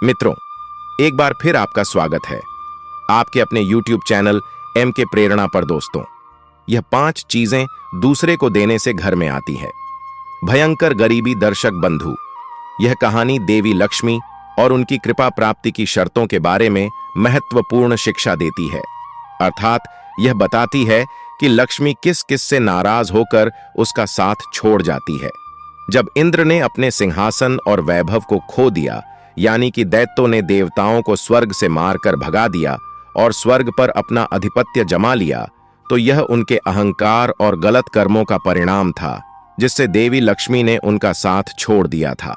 मित्रों, एक बार फिर आपका स्वागत है आपके अपने YouTube चैनल एम के प्रेरणा पर। दोस्तों, यह 5 चीजें दूसरे को देने से घर में आती है। भयंकर गरीबी। दर्शक बंधु, यह कहानी देवी लक्ष्मी और उनकी कृपा प्राप्ति की शर्तों के बारे में महत्वपूर्ण शिक्षा देती है। अर्थात यह बताती है कि लक्ष्मी किस किस से नाराज होकर उसका साथ छोड़ जाती है। जब इंद्र ने अपने सिंहासन और वैभव को खो दिया, यानी कि दैत्यों ने देवताओं को स्वर्ग से मारकर भगा दिया और स्वर्ग पर अपना आधिपत्य जमा लिया, तो यह उनके अहंकार और गलत कर्मों का परिणाम था, जिससे देवी लक्ष्मी ने उनका साथ छोड़ दिया था।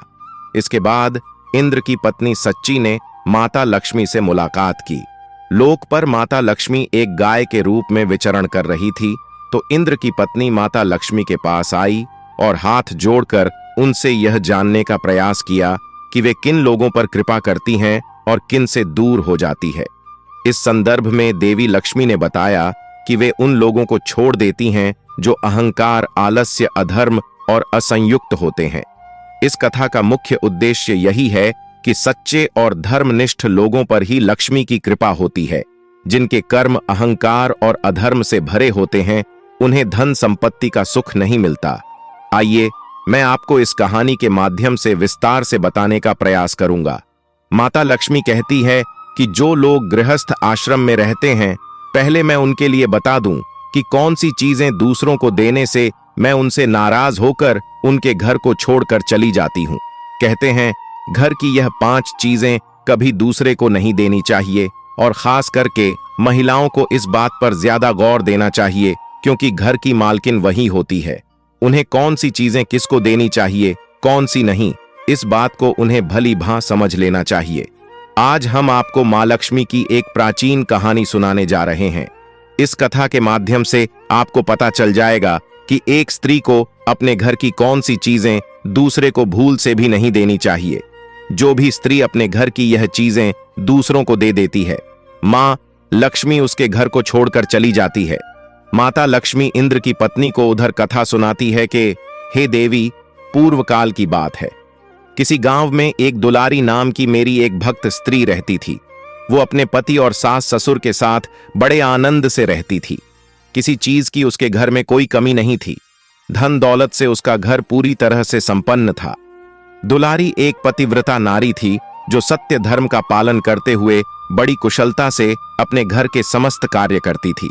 इसके बाद इंद्र की पत्नी सच्ची ने माता लक्ष्मी से मुलाकात की। लोक पर माता लक्ष्मी एक गाय के रूप में विचरण कर रही थी, तो इंद्र की पत्नी माता लक्ष्मी के पास आई और हाथ जोड़कर उनसे यह जानने का प्रयास किया कि वे किन लोगों पर कृपा करती हैं और किन से दूर हो जाती है। इस संदर्भ में देवी लक्ष्मी ने बताया कि वे उन लोगों को छोड़ देती हैं जो अहंकार, आलस्य, अधर्म और असंयुक्त होते हैं। इस कथा का मुख्य उद्देश्य यही है कि सच्चे और धर्मनिष्ठ लोगों पर ही लक्ष्मी की कृपा होती है। जिनके कर्म अहंकार और अधर्म से भरे होते हैं, उन्हें धन संपत्ति का सुख नहीं मिलता। आइए, मैं आपको इस कहानी के माध्यम से विस्तार से बताने का प्रयास करूंगा। माता लक्ष्मी कहती है कि जो लोग गृहस्थ आश्रम में रहते हैं, पहले मैं उनके लिए बता दूं कि कौन सी चीजें दूसरों को देने से मैं उनसे नाराज होकर उनके घर को छोड़कर चली जाती हूं। कहते हैं, घर की यह 5 चीजें कभी दूसरे को नहीं देनी चाहिए, और खास करके महिलाओं को इस बात पर ज्यादा गौर देना चाहिए, क्योंकि घर की मालकिन वही होती है। उन्हें कौन सी चीजें किसको देनी चाहिए, कौन सी नहीं, इस बात को उन्हें भली भांति समझ लेना चाहिए। आज हम आपको मां लक्ष्मी की एक प्राचीन कहानी सुनाने जा रहे हैं। इस कथा के माध्यम से आपको पता चल जाएगा कि एक स्त्री को अपने घर की कौन सी चीजें दूसरे को भूल से भी नहीं देनी चाहिए। जो भी स्त्री अपने घर की यह चीजें दूसरों को दे देती है, मां लक्ष्मी उसके घर को छोड़कर चली जाती है। माता लक्ष्मी इंद्र की पत्नी को उधर कथा सुनाती है कि हे देवी, पूर्व काल की बात है। किसी गांव में एक दुलारी नाम की मेरी एक भक्त स्त्री रहती थी। वो अपने पति और सास ससुर के साथ बड़े आनंद से रहती थी। किसी चीज की उसके घर में कोई कमी नहीं थी। धन दौलत से उसका घर पूरी तरह से संपन्न था। दुलारी एक पतिव्रता नारी थी, जो सत्य धर्म का पालन करते हुए बड़ी कुशलता से अपने घर के समस्त कार्य करती थी।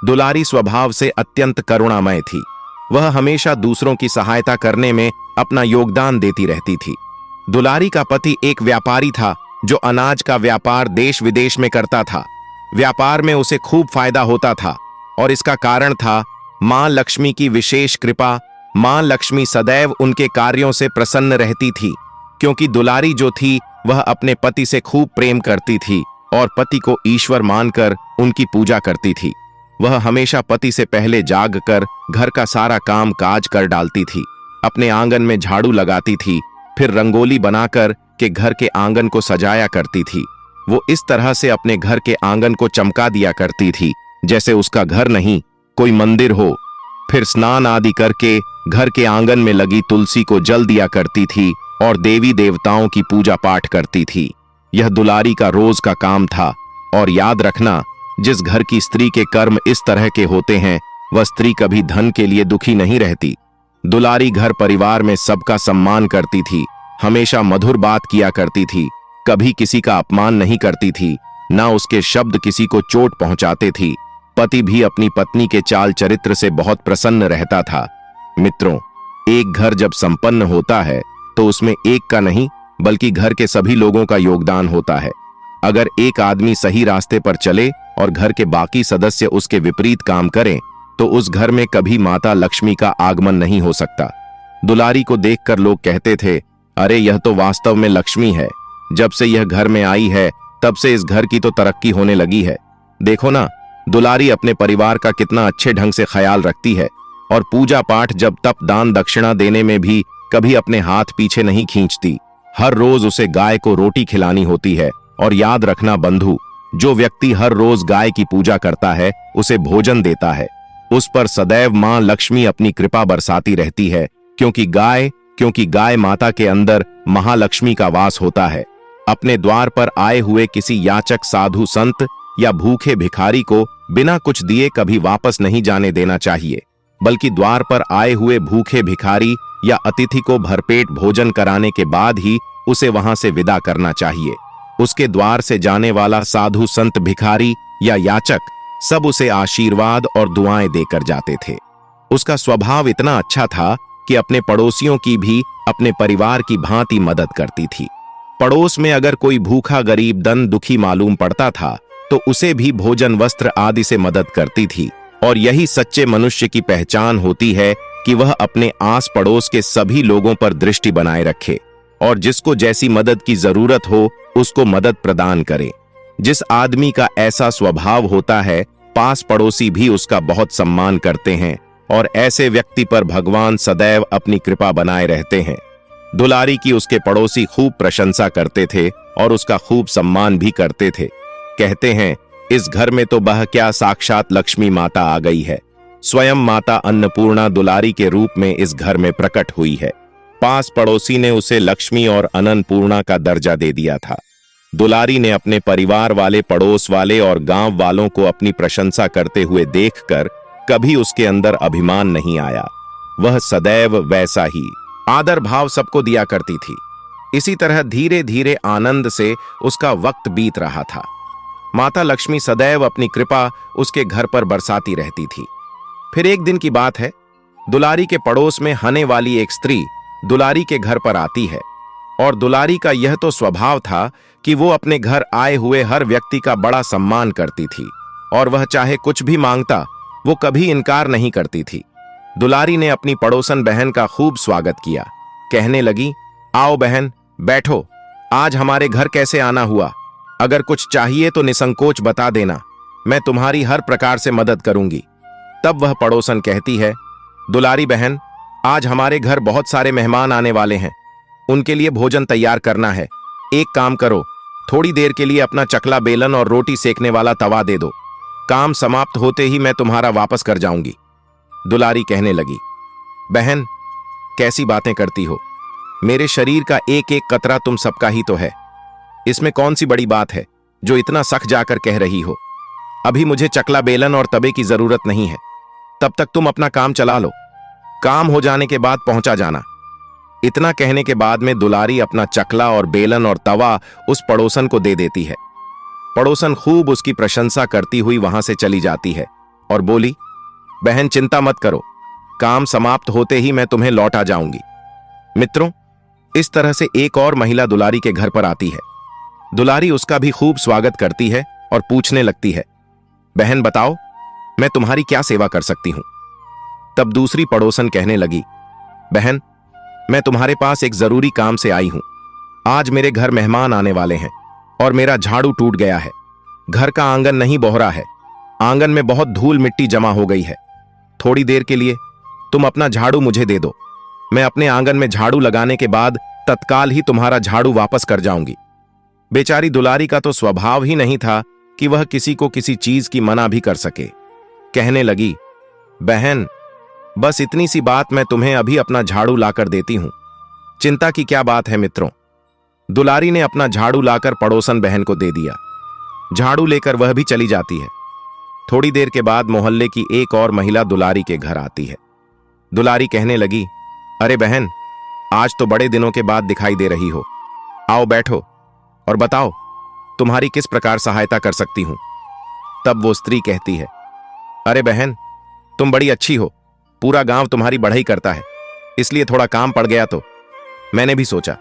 दुलारी स्वभाव से अत्यंत करुणामय थी। वह हमेशा दूसरों की सहायता करने में अपना योगदान देती रहती थी। दुलारी का पति एक व्यापारी था, जो अनाज का व्यापार देश विदेश में करता था। व्यापार में उसे खूब फायदा होता था, और इसका कारण था मां लक्ष्मी की विशेष कृपा। मां लक्ष्मी सदैव उनके कार्यों से प्रसन्न रहती थी, क्योंकि दुलारी जो थी वह अपने पति से खूब प्रेम करती थी और पति को ईश्वर मानकर उनकी पूजा करती थी। वह हमेशा पति से पहले जागकर घर का सारा काम काज कर डालती थी। अपने आंगन में झाड़ू लगाती थी, फिर रंगोली बनाकर के घर के आंगन को सजाया करती थी। वो इस तरह से अपने घर के आंगन को चमका दिया करती थी जैसे उसका घर नहीं, कोई मंदिर हो। फिर स्नान आदि करके घर के आंगन में लगी तुलसी को जल दिया करती थी और देवी देवताओं की पूजा पाठ करती थी। यह दुलारी का रोज का काम था। और याद रखना, जिस घर की स्त्री के कर्म इस तरह के होते हैं, वह स्त्री कभी धन के लिए दुखी नहीं रहती। दुलारी घर परिवार में सबका सम्मान करती थी, हमेशा मधुर बात किया करती थी, कभी किसी का अपमान नहीं करती थी, ना उसके शब्द किसी को चोट पहुंचाते थी। पति भी अपनी पत्नी के चाल चरित्र से बहुत प्रसन्न रहता था। मित्रों, एक घर जब संपन्न होता है तो उसमें एक का नहीं, बल्कि घर के सभी लोगों का योगदान होता है। अगर एक आदमी सही रास्ते पर चले और घर के बाकी सदस्य उसके विपरीत काम करें, तो उस घर में कभी माता लक्ष्मी का आगमन नहीं हो सकता। दुलारी को देखकर लोग कहते थे, अरे यह तो वास्तव में लक्ष्मी है। जब से यह घर में आई है, तब से इस घर की तो तरक्की होने लगी है। देखो ना, दुलारी अपने परिवार का कितना अच्छे ढंग से ख्याल रखती है, और पूजा पाठ, जब तप, दान दक्षिणा देने में भी कभी अपने हाथ पीछे नहीं खींचती। हर रोज उसे गाय को रोटी खिलानी होती है। और याद रखना बंधु, जो व्यक्ति हर रोज गाय की पूजा करता है, उसे भोजन देता है, उस पर सदैव मां लक्ष्मी अपनी कृपा बरसाती रहती है, क्योंकि गाय माता के अंदर महालक्ष्मी का वास होता है। अपने द्वार पर आए हुए किसी याचक, साधु, संत या भूखे भिखारी को बिना कुछ दिए कभी वापस नहीं जाने देना चाहिए, बल्कि द्वार पर आए हुए भूखे भिखारी या अतिथि को भरपेट भोजन कराने के बाद ही उसे वहां से विदा करना चाहिए। उसके द्वार से जाने वाला साधु, संत, भिखारी या याचक सब उसे आशीर्वाद और दुआएं देकर जाते थे। उसका स्वभाव इतना अच्छा था कि अपने पड़ोसियों की भी अपने परिवार की भांति मदद करती थी। पड़ोस में अगर कोई भूखा, गरीब, दन दुखी मालूम पड़ता था तो उसे भी भोजन, वस्त्र आदि से मदद करती थी। और यही सच्चे मनुष्य की पहचान होती है कि वह अपने आस पड़ोस के सभी लोगों पर दृष्टि बनाए रखे और जिसको जैसी मदद की जरूरत हो उसको मदद प्रदान करे। जिस आदमी का ऐसा स्वभाव होता है, पास पड़ोसी भी उसका बहुत सम्मान करते हैं और ऐसे व्यक्ति पर भगवान सदैव अपनी कृपा बनाए रहते हैं। दुलारी की उसके पड़ोसी खूब प्रशंसा करते थे और उसका खूब सम्मान भी करते थे। कहते हैं, इस घर में तो बह क्या साक्षात लक्ष्मी माता आ गई है। स्वयं माता अन्नपूर्णा दुलारी के रूप में इस घर में प्रकट हुई है। पास पड़ोसी ने उसे लक्ष्मी और अन्नपूर्णा का दर्जा दे दिया था। दुलारी ने अपने परिवार वाले, पड़ोस वाले और गांव वालों को अपनी प्रशंसा करते हुए देखकर कभी उसके अंदर अभिमान नहीं आया। वह सदैव वैसा ही आदर भाव सबको दिया करती थी। इसी तरह धीरे धीरे आनंद से उसका वक्त बीत रहा था। माता लक्ष्मी सदैव अपनी कृपा उसके घर पर बरसाती रहती थी। फिर एक दिन की बात है, दुलारी के पड़ोस में हने वाली एक स्त्री दुलारी के घर पर आती है और दुलारी का यह तो स्वभाव था कि वो अपने घर आए हुए हर व्यक्ति का बड़ा सम्मान करती थी और वह चाहे कुछ भी मांगता वो कभी इनकार नहीं करती थी। दुलारी ने अपनी पड़ोसन बहन का खूब स्वागत किया। कहने लगी, आओ बहन, बैठो। आज हमारे घर कैसे आना हुआ? अगर कुछ चाहिए तो निसंकोच बता देना, मैं तुम्हारी हर प्रकार से मदद करूंगी। तब वह पड़ोसन कहती है, दुलारी बहन, आज हमारे घर बहुत सारे मेहमान आने वाले हैं, उनके लिए भोजन तैयार करना है। एक काम करो, थोड़ी देर के लिए अपना चकला, बेलन और रोटी सेकने वाला तवा दे दो। काम समाप्त होते ही मैं तुम्हारा वापस कर जाऊंगी। दुलारी कहने लगी, बहन, कैसी बातें करती हो? मेरे शरीर का एक एक कतरा तुम सबका ही तो है। इसमें कौन सी बड़ी बात है जो इतना सख जाकर कह रही हो? अभी मुझे चकला, बेलन और तवे की जरूरत नहीं है। तब तक तुम अपना काम चला लो, काम हो जाने के बाद पहुंचा जाना। इतना कहने के बाद में दुलारी अपना चकला और बेलन और तवा उस पड़ोसन को दे देती है। पड़ोसन खूब उसकी प्रशंसा करती हुई वहां से चली जाती है और बोली, बहन चिंता मत करो, काम समाप्त होते ही मैं तुम्हें लौटा जाऊंगी। मित्रों, इस तरह से एक और महिला दुलारी के घर पर आती है। दुलारी उसका भी खूब स्वागत करती है और पूछने लगती है, बहन बताओ, मैं तुम्हारी क्या सेवा कर सकती हूं? तब दूसरी पड़ोसन कहने लगी, बहन, मैं तुम्हारे पास एक जरूरी काम से आई हूं। आज मेरे घर मेहमान आने वाले हैं और मेरा झाड़ू टूट गया है। घर का आंगन नहीं बोहरा है, आंगन में बहुत धूल मिट्टी जमा हो गई है। थोड़ी देर के लिए तुम अपना झाड़ू मुझे दे दो, मैं अपने आंगन में झाड़ू लगाने के बाद तत्काल ही तुम्हारा झाड़ू वापस कर जाऊंगी। बेचारी दुलारी का तो स्वभाव ही नहीं था कि वह किसी को किसी चीज की मना भी कर सके। कहने लगी, बहन, बस इतनी सी बात, मैं तुम्हें अभी अपना झाड़ू लाकर देती हूं। चिंता की क्या बात है मित्रों? दुलारी ने अपना झाड़ू लाकर पड़ोसन बहन को दे दिया। झाड़ू लेकर वह भी चली जाती है। थोड़ी देर के बाद मोहल्ले की एक और महिला दुलारी के घर आती है। दुलारी कहने लगी, अरे बहन, आज तो बड़े दिनों के बाद दिखाई दे रही हो। आओ बैठो और बताओ तुम्हारी किस प्रकार सहायता कर सकती हूं। तब वो स्त्री कहती है, अरे बहन, तुम बड़ी अच्छी हो, पूरा गांव तुम्हारी बढ़ाई करता है, इसलिए थोड़ा काम पड़ गया तो मैंने भी सोचा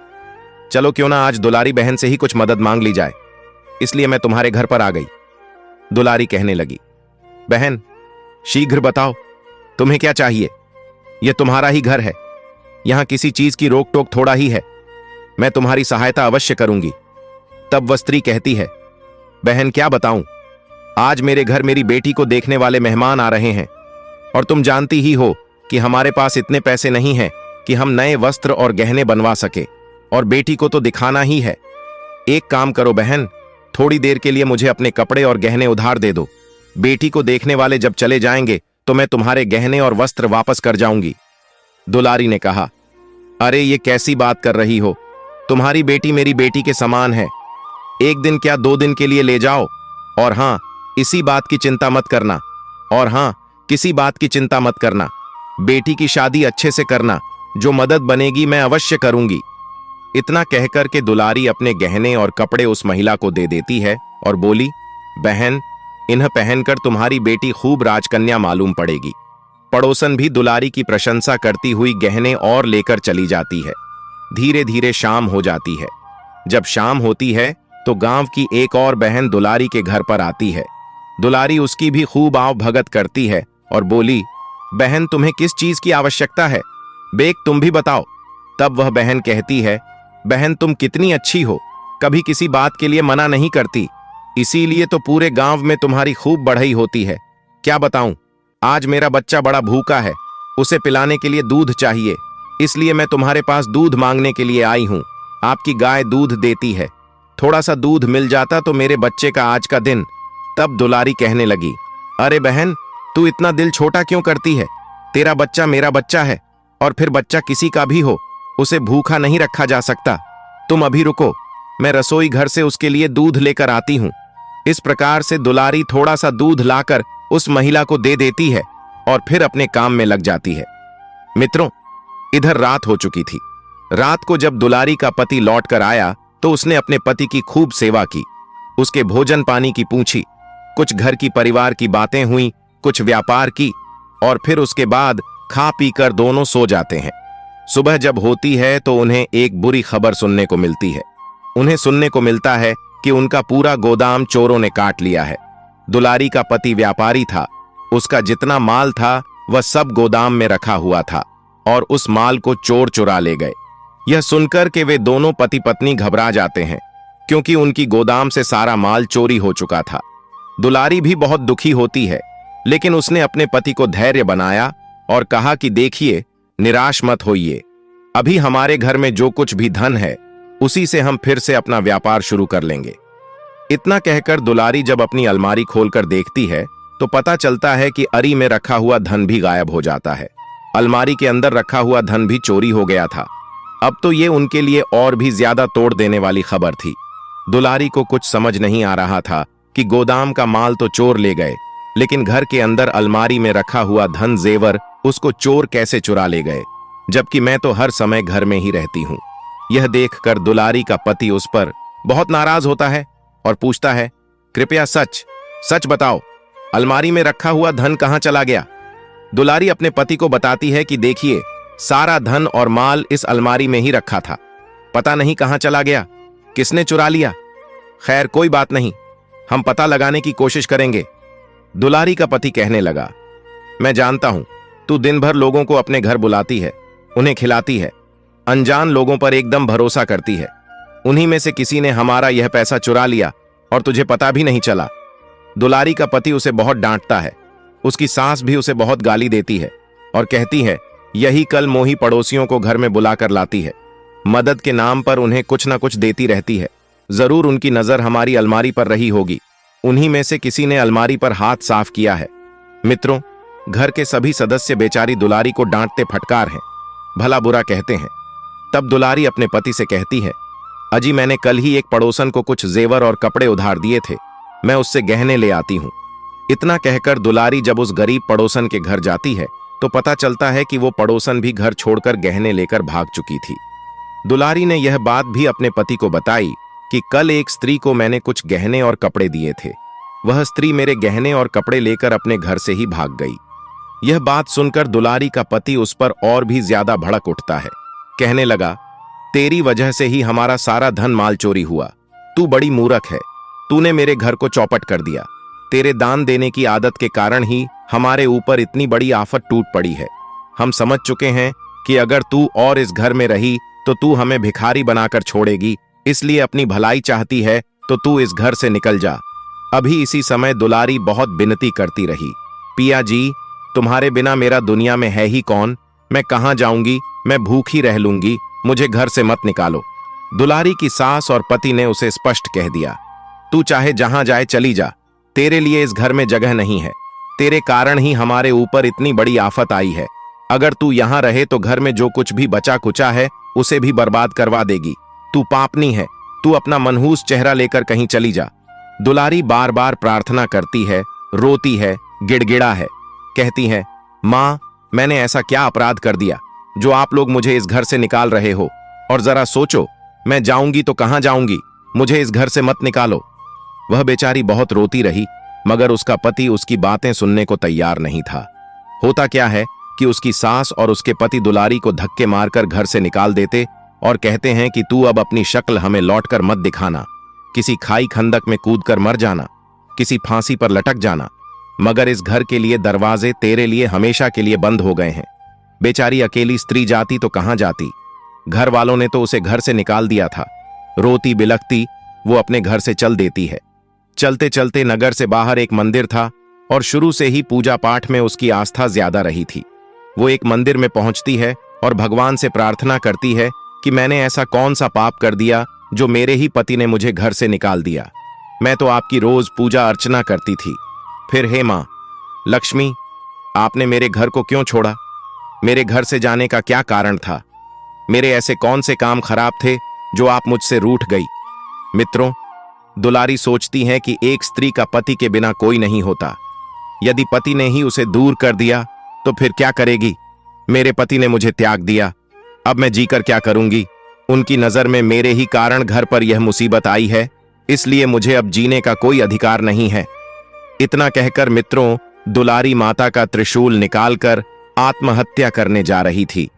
चलो क्यों ना आज दुलारी बहन से ही कुछ मदद मांग ली जाए, इसलिए मैं तुम्हारे घर पर आ गई। दुलारी कहने लगी, बहन शीघ्र बताओ तुम्हें क्या चाहिए, यह तुम्हारा ही घर है, यहां किसी चीज की रोक टोक थोड़ा ही है, मैं तुम्हारी सहायता अवश्य करूंगी। तब वह स्त्री कहती है, बहन क्या बताऊं, आज मेरे घर मेरी बेटी को देखने वाले मेहमान आ रहे हैं और तुम जानती ही हो कि हमारे पास इतने पैसे नहीं हैं कि हम नए वस्त्र और गहने बनवा सके, और बेटी को तो दिखाना ही है। एक काम करो बहन, थोड़ी देर के लिए मुझे अपने कपड़े और गहने उधार दे दो। बेटी को देखने वाले जब चले जाएंगे तो मैं तुम्हारे गहने और वस्त्र वापस कर जाऊंगी। दुलारी ने कहा, अरे ये कैसी बात कर रही हो, तुम्हारी बेटी मेरी बेटी के समान है, 1 दिन क्या 2 दिन के लिए ले जाओ। और हाँ, इसी बात की चिंता मत करना। और हाँ, किसी बात की चिंता मत करना। बेटी की शादी अच्छे से करना, जो मदद बनेगी मैं अवश्य करूंगी। इतना कहकर के दुलारी अपने गहने और कपड़े उस महिला को दे देती है और बोली, बहन, इन्हें पहनकर तुम्हारी बेटी खूब राजकन्या मालूम पड़ेगी। पड़ोसन भी दुलारी की प्रशंसा करती हुई गहने और लेकर चली जाती है। धीरे धीरे शाम हो जाती है। जब शाम होती है तो गांव की एक और बहन दुलारी के घर पर आती है। दुलारी उसकी भी खूब आव भगत करती है और बोली, बहन, तुम्हें किस चीज की आवश्यकता है? बेक तुम भी बताओ। तब वह बहन कहती है, बहन, तुम कितनी अच्छी हो, कभी किसी बात के लिए मना नहीं करती, इसीलिए तो पूरे गांव में तुम्हारी खूब बढ़ई होती है। क्या बताऊं, आज मेरा बच्चा बड़ा भूखा है, उसे पिलाने के लिए दूध चाहिए, इसलिए मैं तुम्हारे पास दूध मांगने के लिए आई हूं। आपकी गाय दूध देती है, थोड़ा सा दूध मिल जाता तो मेरे बच्चे का आज का दिन। तब दुलारी कहने लगी, अरे बहन, तू इतना दिल छोटा क्यों करती है? तेरा बच्चा मेरा बच्चा है, और फिर बच्चा किसी का भी हो, उसे भूखा नहीं रखा जा सकता। तुम अभी रुको, मैं रसोई घर से उसके लिए दूध लेकर आती हूं। इस प्रकार से दुलारी थोड़ा सा दूध लाकर उस महिला को दे देती है और फिर अपने काम में लग जाती है। मित्रों, इधर रात हो चुकी थी। रात को जब दुलारी का पति लौट कर आया तो उसने अपने पति की खूब सेवा की, उसके भोजन पानी की पूछी, कुछ घर की परिवार की बातें हुई, कुछ व्यापार की, और फिर उसके बाद खा पीकर दोनों सो जाते हैं। सुबह जब होती है तो उन्हें एक बुरी खबर सुनने को मिलती है। उन्हें सुनने को मिलता है कि उनका पूरा गोदाम चोरों ने काट लिया है। दुलारी का पति व्यापारी था, उसका जितना माल था वह सब गोदाम में रखा हुआ था और उस माल को चोर चुरा ले गए। यह सुनकर के वे दोनों पति पत्नी घबरा जाते हैं, क्योंकि उनकी गोदाम से सारा माल चोरी हो चुका था। दुलारी भी बहुत दुखी होती है, लेकिन उसने अपने पति को धैर्य बनाया और कहा कि देखिए, निराश मत होइए, अभी हमारे घर में जो कुछ भी धन है उसी से हम फिर से अपना व्यापार शुरू कर लेंगे। इतना कहकर दुलारी जब अपनी अलमारी खोलकर देखती है तो पता चलता है कि अरी में रखा हुआ धन भी गायब हो जाता है। अलमारी के अंदर रखा हुआ धन भी चोरी हो गया था। अब तो ये उनके लिए और भी ज्यादा तोड़ देने वाली खबर थी। दुलारी को कुछ समझ नहीं आ रहा था कि गोदाम का माल तो चोर ले गए, लेकिन घर के अंदर अलमारी में रखा हुआ धन जेवर उसको चोर कैसे चुरा ले गए, जबकि मैं तो हर समय घर में ही रहती हूं। यह देखकर दुलारी का पति उस पर बहुत नाराज होता है और पूछता है, कृपया सच सच बताओ, अलमारी में रखा हुआ धन कहां चला गया? दुलारी अपने पति को बताती है कि देखिए, सारा धन और माल इस अलमारी में ही रखा था, पता नहीं कहां चला गया, किसने चुरा लिया। खैर कोई बात नहीं, हम पता लगाने की कोशिश करेंगे। दुलारी का पति कहने लगा, मैं जानता हूं, तू दिन भर लोगों को अपने घर बुलाती है, उन्हें खिलाती है, अनजान लोगों पर एकदम भरोसा करती है। उन्हीं में से किसी ने हमारा यह पैसा चुरा लिया और तुझे पता भी नहीं चला। दुलारी का पति उसे बहुत डांटता है। उसकी सास भी उसे बहुत गाली देती है और कहती है, यही कल मोही पड़ोसियों को घर में बुलाकर लाती है, मदद के नाम पर उन्हें कुछ ना कुछ देती रहती है। जरूर उनकी नजर हमारी अलमारी पर रही होगी, उन्हीं में से किसी ने अलमारी पर हाथ साफ किया है। मित्रों, घर के सभी सदस्य बेचारी दुलारी को डांटते फटकार हैं, भला बुरा कहते हैं। तब दुलारी अपने पति से कहती है, अजी मैंने कल ही एक पड़ोसन को कुछ जेवर और कपड़े उधार दिए थे, मैं उससे गहने ले आती हूं। इतना कहकर दुलारी जब उस गरीब पड़ोसन के घर जाती है तो पता चलता है कि वो पड़ोसन भी घर छोड़कर गहने लेकर भाग चुकी थी। दुलारी ने यह बात भी अपने पति को बताई कि कल एक स्त्री को मैंने कुछ गहने और कपड़े दिए थे, वह स्त्री मेरे गहने और कपड़े लेकर अपने घर से ही भाग गई। यह बात सुनकर दुलारी का पति उस पर और भी ज्यादा भड़क उठता है। कहने लगा, तेरी वजह से ही हमारा सारा धन माल चोरी हुआ, तू बड़ी मूर्ख है, तूने मेरे घर को चौपट कर दिया। तेरे दान देने की आदत के कारण ही हमारे ऊपर इतनी बड़ी आफत टूट पड़ी है। हम समझ चुके हैं कि अगर तू और इस घर में रही तो तू हमें भिखारी बनाकर छोड़ेगी, इसलिए अपनी भलाई चाहती है तो तू इस घर से निकल जा। अभी इसी समय दुलारी बहुत विनती करती रही, पिया जी, तुम्हारे बिना मेरा दुनिया में है ही कौन, मैं कहां जाऊंगी, मैं भूखी रह लूंगी, मुझे घर से मत निकालो। दुलारी की सास और पति ने उसे स्पष्ट कह दिया, तू चाहे जहां जाए चली जा, तेरे लिए इस घर में जगह नहीं है, तेरे कारण ही हमारे ऊपर इतनी बड़ी आफत आई है। अगर तू यहां रहे तो घर में जो कुछ भी बचा कुचा है उसे भी बर्बाद करवा देगी। तू पापनी है, तू अपना मनहूस चेहरा लेकर कहीं चली जा। दुलारी बार बार प्रार्थना करती है, रोती है, गिड़गिड़ा है, कहती है, मां, मैंने ऐसा क्या अपराध कर दिया जो आप लोग मुझे इस घर से निकाल रहे हो? और जरा सोचो, मैं जाऊंगी तो कहां जाऊंगी? मुझे इस घर से मत निकालो। वह बेचारी बहुत रोती रही, मगर उसका पति उसकी बातें सुनने को तैयार नहीं था। होता क्या है कि उसकी सास और उसके पति दुलारी को धक्के मारकर घर से निकाल देते और कहते हैं कि तू अब अपनी शक्ल हमें लौटकर मत दिखाना, किसी खाई खंदक में कूदकर मर जाना, किसी फांसी पर लटक जाना, मगर इस घर के लिए दरवाजे तेरे लिए हमेशा के लिए बंद हो गए हैं। बेचारी अकेली स्त्री जाती तो कहां जाती? घर वालों ने तो उसे घर से निकाल दिया था। रोती बिलखती वो अपने घर से चल देती है। चलते चलते नगर से बाहर एक मंदिर था और शुरू से ही पूजा पाठ में उसकी आस्था ज्यादा रही थी। वो एक मंदिर में पहुंचती है और भगवान से प्रार्थना करती है कि मैंने ऐसा कौन सा पाप कर दिया जो मेरे ही पति ने मुझे घर से निकाल दिया। मैं तो आपकी रोज पूजा अर्चना करती थी। फिर हे मां लक्ष्मी, आपने मेरे घर को क्यों छोड़ा? मेरे घर से जाने का क्या कारण था? मेरे ऐसे कौन से काम खराब थे जो आप मुझसे रूठ गई? मित्रों, दुलारी सोचती है कि एक स्त्री का पति के बिना कोई नहीं होता। यदि पति ने ही उसे दूर कर दिया तो फिर क्या करेगी? मेरे पति ने मुझे त्याग दिया, अब मैं जीकर क्या करूंगी? उनकी नजर में मेरे ही कारण घर पर यह मुसीबत आई है, इसलिए मुझे अब जीने का कोई अधिकार नहीं है। इतना कहकर मित्रों, दुलारी माता का त्रिशूल निकालकर आत्महत्या करने जा रही थी।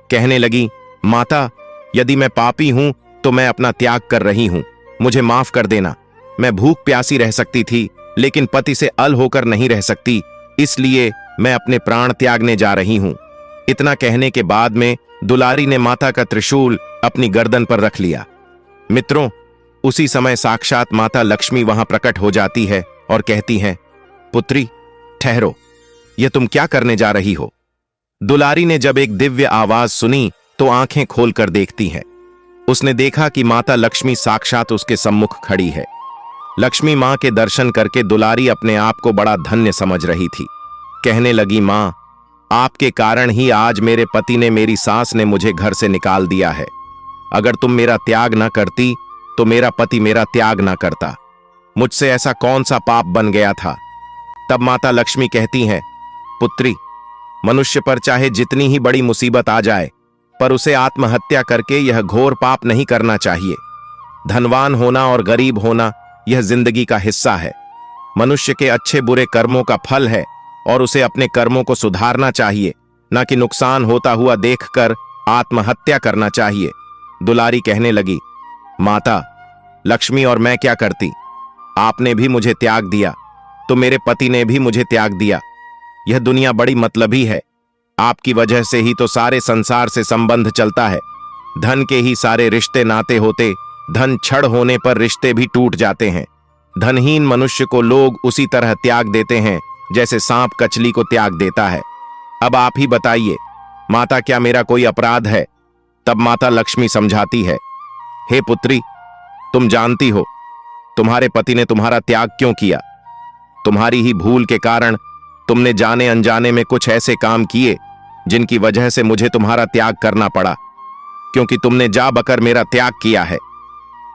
कहने लगी, माता, यदि मैं पापी हूं तो मैं अपना त्याग कर रही हूं, मुझे माफ कर देना। मैं भूख प्यासी रह सकती थी, लेकिन पति से अल होकर नहीं रह सकती, इसलिए मैं अपने प्राण त्यागने जा रही हूं। इतना कहने के बाद में दुलारी ने माता का त्रिशूल अपनी गर्दन पर रख लिया। मित्रों, उसी समय साक्षात माता लक्ष्मी वहां प्रकट हो जाती है और कहती है, पुत्री ठहरो, यह तुम क्या करने जा रही हो? दुलारी ने जब एक दिव्य आवाज सुनी तो आंखें खोलकर देखती है। उसने देखा कि माता लक्ष्मी साक्षात उसके सम्मुख खड़ी है। लक्ष्मी मां के दर्शन करके दुलारी अपने आप को बड़ा धन्य समझ रही थी। कहने लगी, मां, आपके कारण ही आज मेरे पति ने, मेरी सास ने मुझे घर से निकाल दिया है। अगर तुम मेरा त्याग न करती तो मेरा पति मेरा त्याग न करता। मुझसे ऐसा कौन सा पाप बन गया था? तब माता लक्ष्मी कहती हैं, पुत्री, मनुष्य पर चाहे जितनी ही बड़ी मुसीबत आ जाए, पर उसे आत्महत्या करके यह घोर पाप नहीं करना चाहिए। धनवान होना और गरीब होना यह जिंदगी का हिस्सा है। मनुष्य के अच्छे बुरे कर्मों का फल है और उसे अपने कर्मों को सुधारना चाहिए, न कि नुकसान होता हुआ देखकर आत्महत्या करना चाहिए। दुलारी कहने लगी, माता लक्ष्मी और मैं क्या करती? आपने भी मुझे त्याग दिया तो मेरे पति ने भी मुझे त्याग दिया। यह दुनिया बड़ी मतलबी है। आपकी वजह से ही तो सारे संसार से संबंध चलता है। धन के ही सारे रिश्ते नाते होते, धन छड़ होने पर रिश्ते भी टूट जाते हैं। धनहीन मनुष्य को लोग उसी तरह त्याग देते हैं जैसे सांप कचली को त्याग देता है। अब आप ही बताइए माता, क्या मेरा कोई अपराध है? तब माता लक्ष्मी समझाती है, हे पुत्री, तुम जानती हो तुम्हारे पति ने तुम्हारा त्याग क्यों किया। तुम्हारी ही भूल के कारण तुमने जाने अनजाने में कुछ ऐसे काम किए जिनकी वजह से मुझे तुम्हारा त्याग करना पड़ा, क्योंकि तुमने जा बकर मेरा त्याग किया है।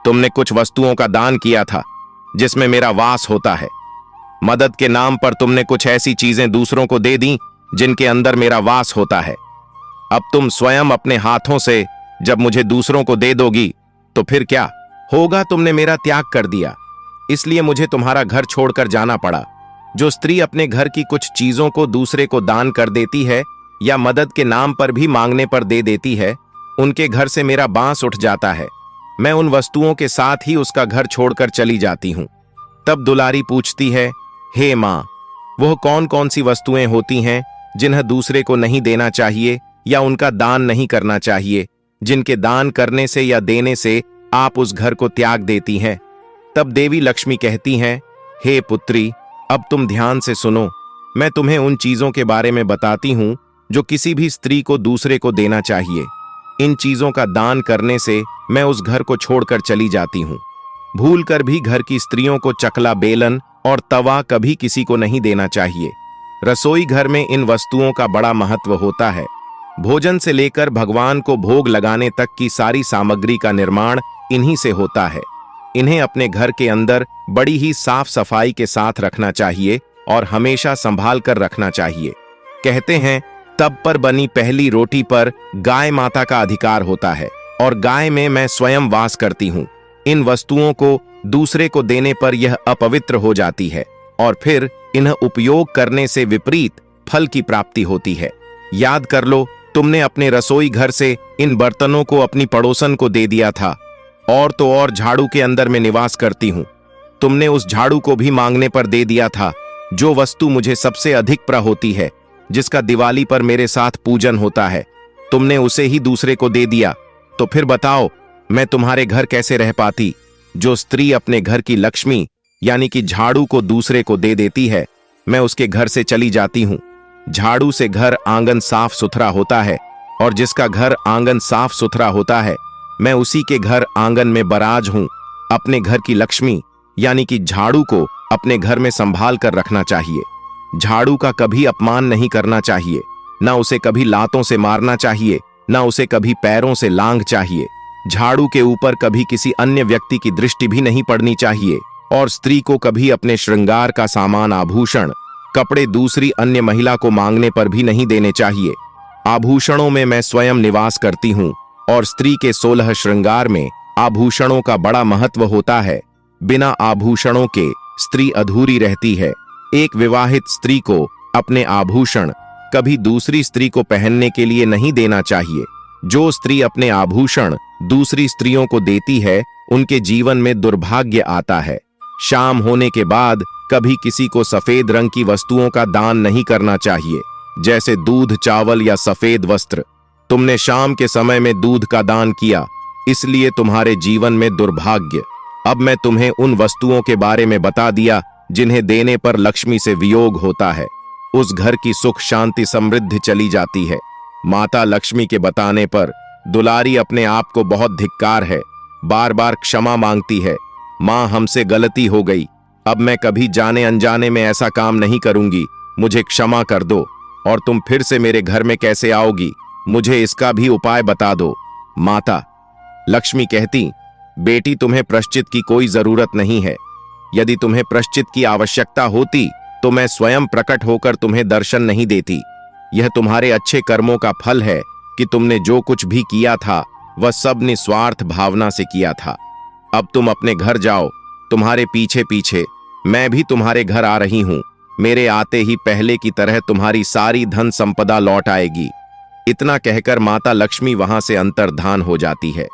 तुमने कुछ वस्तुओं का दान किया था जिसमें मेरा वास होता है। मदद के नाम पर तुमने कुछ ऐसी चीजें दूसरों को दे दी जिनके अंदर मेरा वास होता है। अब तुम स्वयं अपने हाथों से जब मुझे दूसरों को दे दोगी तो फिर क्या होगा? तुमने मेरा त्याग कर दिया, इसलिए मुझे तुम्हारा घर छोड़कर जाना पड़ा। जो स्त्री अपने घर की कुछ चीजों को दूसरे को दान कर देती है या मदद के नाम पर भी मांगने पर दे देती है, उनके घर से मेरा बांस उठ जाता है। मैं उन वस्तुओं के साथ ही उसका घर छोड़कर चली जाती हूं। तब दुलारी पूछती है, हे मां, वह कौन कौन सी वस्तुएं होती हैं जिन्हें दूसरे को नहीं देना चाहिए या उनका दान नहीं करना चाहिए, जिनके दान करने से या देने से आप उस घर को त्याग देती हैं? तब देवी लक्ष्मी कहती हैं, हे पुत्री, अब तुम ध्यान से सुनो। मैं तुम्हें उन चीजों के बारे में बताती हूं जो किसी भी स्त्री को दूसरे को देना चाहिए। इन चीजों का दान करने से मैं उस घर को छोड़कर चली जाती हूं। भूलकर भी घर की स्त्रियों को चकला, बेलन और तवा कभी किसी को नहीं देना चाहिए। रसोई घर में इन वस्तुओं का बड़ा महत्व होता है। भोजन से लेकर भगवान को भोग लगाने तक की सारी सामग्री का निर्माण इन्हीं से होता है। इन्हें अपने घर के अंदर बड़ी ही साफ सफाई के साथ रखना चाहिए और हमेशा संभाल कर रखना चाहिए। कहते हैं तब पर बनी पहली रोटी पर गाय माता का अधिकार होता है और गाय में मैं स्वयं वास करती हूँ। इन वस्तुओं को दूसरे को देने पर यह अपवित्र हो जाती है और फिर इन्हें उपयोग करने से विपरीत फल की प्राप्ति होती है। याद कर लो, तुमने अपने रसोई घर से इन बर्तनों को अपनी पड़ोसन को दे दिया था। और तो और झाड़ू के अंदर मैं निवास करती हूँ। तुमने उस झाड़ू को भी मांगने पर दे दिया था, जो वस्तु मुझे सबसे अधिक प्रिय होती है, जिसका दिवाली पर मेरे साथ पूजन होता है। तुमने उसे ही दूसरे को दे दिया, तो फिर बताओ मैं तुम्हारे घर कैसे रह पाती। जो स्त्री अपने घर की लक्ष्मी यानी कि झाड़ू को दूसरे को दे देती है, मैं उसके घर से चली जाती हूँ। झाड़ू से घर आंगन साफ सुथरा होता है और जिसका घर आंगन साफ सुथरा होता है, मैं उसी के घर आंगन में बराज हूं। अपने घर की लक्ष्मी यानी कि झाड़ू को अपने घर में संभाल कर रखना चाहिए। झाड़ू का कभी अपमान नहीं करना चाहिए, ना उसे कभी लातों से मारना चाहिए, ना उसे कभी पैरों से लांघ चाहिए। झाड़ू के ऊपर कभी किसी अन्य व्यक्ति की दृष्टि भी नहीं पड़नी चाहिए और स्त्री को कभी अपने श्रृंगार का सामान, आभूषण, कपड़े दूसरी अन्य महिला को मांगने पर भी नहीं देने चाहिए। आभूषणों में मैं स्वयं निवास करती हूँ और स्त्री के 16 श्रृंगार में आभूषणों का बड़ा महत्व होता है। बिना आभूषणों के स्त्री अधूरी रहती है। एक विवाहित स्त्री को अपने आभूषण कभी दूसरी स्त्री को पहनने के लिए नहीं देना चाहिए। जो स्त्री अपने आभूषण दूसरी स्त्रियों को देती है, उनके जीवन में दुर्भाग्य आता है। शाम होने के बाद कभी किसी को सफेद रंग की वस्तुओं का दान नहीं करना चाहिए, जैसे दूध, चावल या सफेद वस्त्र। तुमने शाम के समय में दूध का दान किया, इसलिए तुम्हारे जीवन में दुर्भाग्य। अब मैं तुम्हें उन वस्तुओं के बारे में बता दिया जिन्हें देने पर लक्ष्मी से वियोग होता है। उस घर की सुख, शांति, समृद्धि चली जाती है। माता लक्ष्मी के बताने पर दुलारी अपने आप को बहुत धिक्कार है, बार बार क्षमा मांगती है। मां, हमसे गलती हो गई, अब मैं कभी जाने अनजाने में ऐसा काम नहीं करूंगी, मुझे क्षमा कर दो। और तुम फिर से मेरे घर में कैसे आओगी, मुझे इसका भी उपाय बता दो। माता लक्ष्मी कहती, बेटी, तुम्हें प्रायश्चित की कोई जरूरत नहीं है। यदि तुम्हें प्रायश्चित की आवश्यकता होती तो मैं स्वयं प्रकट होकर तुम्हें दर्शन नहीं देती। यह तुम्हारे अच्छे कर्मों का फल है कि तुमने जो कुछ भी किया था वह सब निस्वार्थ भावना से किया था। अब तुम अपने घर जाओ, तुम्हारे पीछे पीछे मैं भी तुम्हारे घर आ रही हूं। मेरे आते ही पहले की तरह तुम्हारी सारी धन संपदा लौट आएगी। इतना कहकर माता लक्ष्मी वहां से अंतर्धान हो जाती है।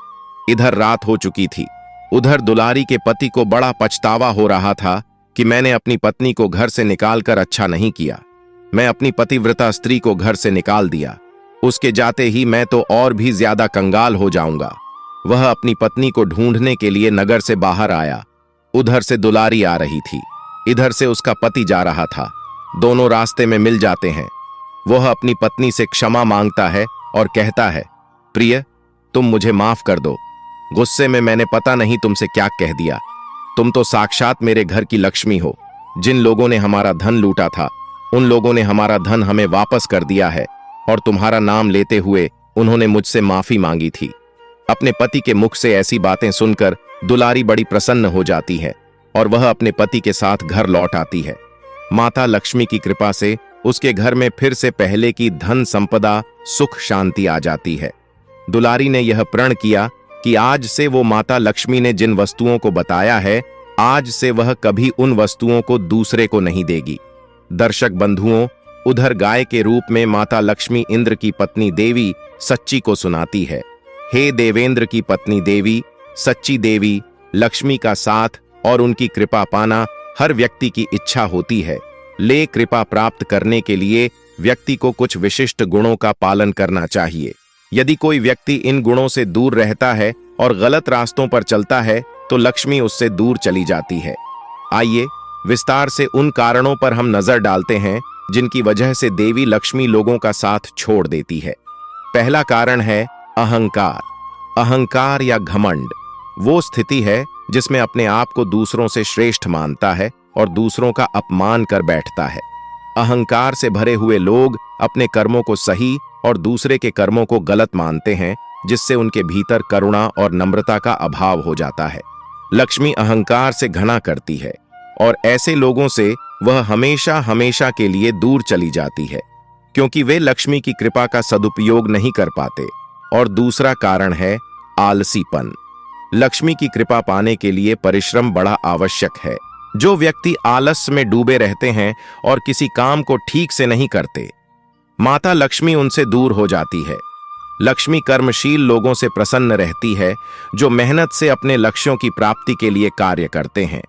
इधर रात हो चुकी थी, उधर दुलारी के पति को बड़ा पछतावा हो रहा था कि मैंने अपनी पत्नी को घर से निकालकर अच्छा नहीं किया। मैं अपनी पतिव्रता स्त्री को घर से निकाल दिया, उसके जाते ही मैं तो और भी ज्यादा कंगाल हो जाऊंगा। वह अपनी पत्नी को ढूंढने के लिए नगर से बाहर आया। उधर से दुलारी आ रही थी, इधर से उसका पति जा रहा था। दोनों रास्ते में मिल जाते हैं। वह अपनी पत्नी से क्षमा मांगता है और कहता है, प्रिय, तुम मुझे माफ कर दो। गुस्से में मैंने पता नहीं तुमसे क्या कह दिया। तुम तो साक्षात मेरे घर की लक्ष्मी हो। जिन लोगों ने हमारा धन लूटा था, उन लोगों ने हमारा धन हमें वापस कर दिया है और तुम्हारा नाम लेते हुए उन्होंने मुझसे माफी मांगी थी। अपने पति के मुख से ऐसी बातें सुनकर दुलारी बड़ी प्रसन्न हो जाती है और वह अपने पति के साथ घर लौट आती है। माता लक्ष्मी की कृपा से उसके घर में फिर से पहले की धन संपदा, सुख, शांति आ जाती है। दुलारी ने यह प्रण किया कि आज से वो माता लक्ष्मी ने जिन वस्तुओं को बताया है, आज से वह कभी उन वस्तुओं को दूसरे को नहीं देगी। दर्शक बंधुओं, उधर गाय के रूप में माता लक्ष्मी इंद्र की पत्नी देवी सच्ची को सुनाती है, हे देवेंद्र की पत्नी देवी, सच्ची देवी लक्ष्मी का साथ और उनकी कृपा पाना हर व्यक्ति की इच्छा होती है। ले कृपा प्राप्त करने के लिए व्यक्ति को कुछ विशिष्ट गुणों का पालन करना चाहिए। यदि कोई व्यक्ति इन गुणों से दूर रहता है और गलत रास्तों पर चलता है तो लक्ष्मी उससे दूर चली जाती है। आइए विस्तार से उन कारणों पर हम नजर डालते हैं जिनकी वजह से देवी लक्ष्मी लोगों का साथ छोड़ देती है। पहला कारण है अहंकार। अहंकार या घमंड वो स्थिति है जिसमें अपने आप को दूसरों से श्रेष्ठ मानता है और दूसरों का अपमान कर बैठता है। अहंकार से भरे हुए लोग अपने कर्मों को सही और दूसरे के कर्मों को गलत मानते हैं, जिससे उनके भीतर करुणा और नम्रता का अभाव हो जाता है। लक्ष्मी अहंकार से घृणा करती है और ऐसे लोगों से वह हमेशा हमेशा के लिए दूर चली जाती है, क्योंकि वे लक्ष्मी की कृपा का सदुपयोग नहीं कर पाते। और दूसरा कारण है आलसीपन। लक्ष्मी की कृपा पाने के लिए परिश्रम बड़ा आवश्यक है। जो व्यक्ति आलस्य में डूबे रहते हैं और किसी काम को ठीक से नहीं करते, माता लक्ष्मी उनसे दूर हो जाती है। लक्ष्मी कर्मशील लोगों से प्रसन्न रहती है, जो मेहनत से अपने लक्ष्यों की प्राप्ति के लिए कार्य करते हैं।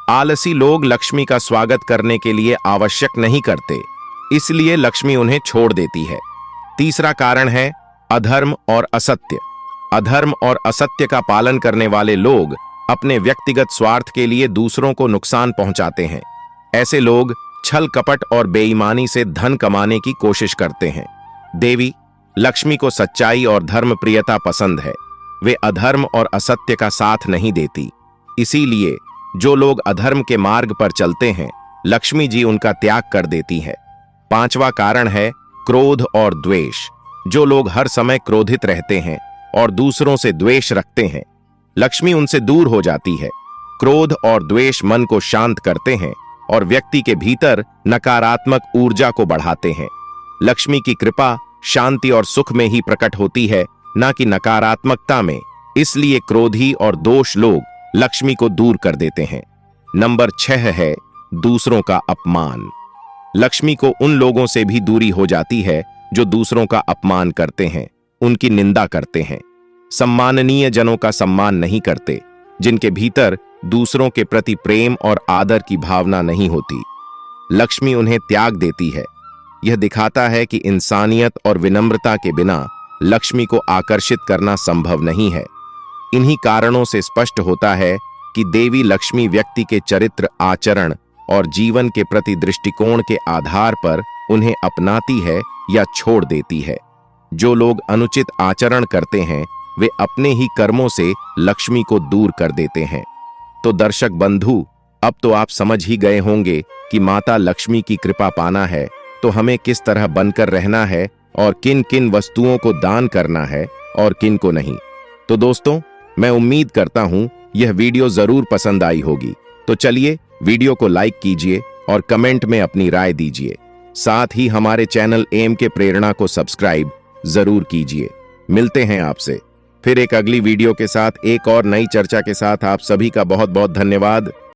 आलसी लोग लक्ष्मी का स्वागत करने के लिए आवश्यक नहीं करते, इसलिए लक्ष्मी उन्हें छोड़ देती है। तीसरा कारण है अधर्म और असत्य। अधर्म और असत्य का पालन करने वाले लोग अपने व्यक्तिगत स्वार्थ के लिए दूसरों को नुकसान पहुंचाते हैं। ऐसे लोग छल कपट और बेईमानी से धन कमाने की कोशिश करते हैं। देवी लक्ष्मी को सच्चाई और धर्म प्रियता पसंद है। वे अधर्म और असत्य का साथ नहीं देती। इसीलिए जो लोग अधर्म के मार्ग पर चलते हैं, लक्ष्मी जी उनका त्याग कर देती है। पांचवा कारण है क्रोध और द्वेष। जो लोग हर समय क्रोधित रहते हैं और दूसरों से द्वेष रखते हैं, लक्ष्मी उनसे दूर हो जाती है। क्रोध और द्वेष मन को शांत करते हैं और व्यक्ति के भीतर नकारात्मक ऊर्जा को बढ़ाते हैं। लक्ष्मी की कृपा शांति और सुख में ही प्रकट होती है, न कि नकारात्मकता में। इसलिए क्रोधी और दोष लोग लक्ष्मी को दूर कर देते हैं। नंबर 6 है दूसरों का अपमान। लक्ष्मी को उन लोगों से भी दूरी हो जाती है जो दूसरों का अपमान करते हैं, उनकी निंदा करते हैं, सम्माननीय जनों का सम्मान नहीं करते, जिनके भीतर दूसरों के प्रति प्रेम और आदर की भावना नहीं होती। लक्ष्मी उन्हें त्याग देती है। यह दिखाता है कि इंसानियत और विनम्रता के बिना लक्ष्मी को आकर्षित करना संभव नहीं है। इन्हीं कारणों से स्पष्ट होता है कि देवी लक्ष्मी व्यक्ति के चरित्र, आचरण और जीवन के प्रति दृष्टिकोण के आधार पर उन्हें अपनाती है या छोड़ देती है। जो लोग अनुचित आचरण करते हैं, वे अपने ही कर्मों से लक्ष्मी को दूर कर देते हैं। तो दर्शक बंधु, अब तो आप समझ ही गए होंगे कि माता लक्ष्मी की कृपा पाना है तो हमें किस तरह बनकर रहना है और किन किन वस्तुओं को दान करना है और किन को नहीं। तो दोस्तों, मैं उम्मीद करता हूं यह वीडियो जरूर पसंद आई होगी। तो चलिए वीडियो को लाइक कीजिए और कमेंट में अपनी राय दीजिए। साथ ही हमारे चैनल एम के प्रेरणा को सब्सक्राइब जरूर कीजिए। मिलते हैं आपसे फिर एक अगली वीडियो के साथ, एक और नई चर्चा के साथ। आप सभी का बहुत बहुत धन्यवाद।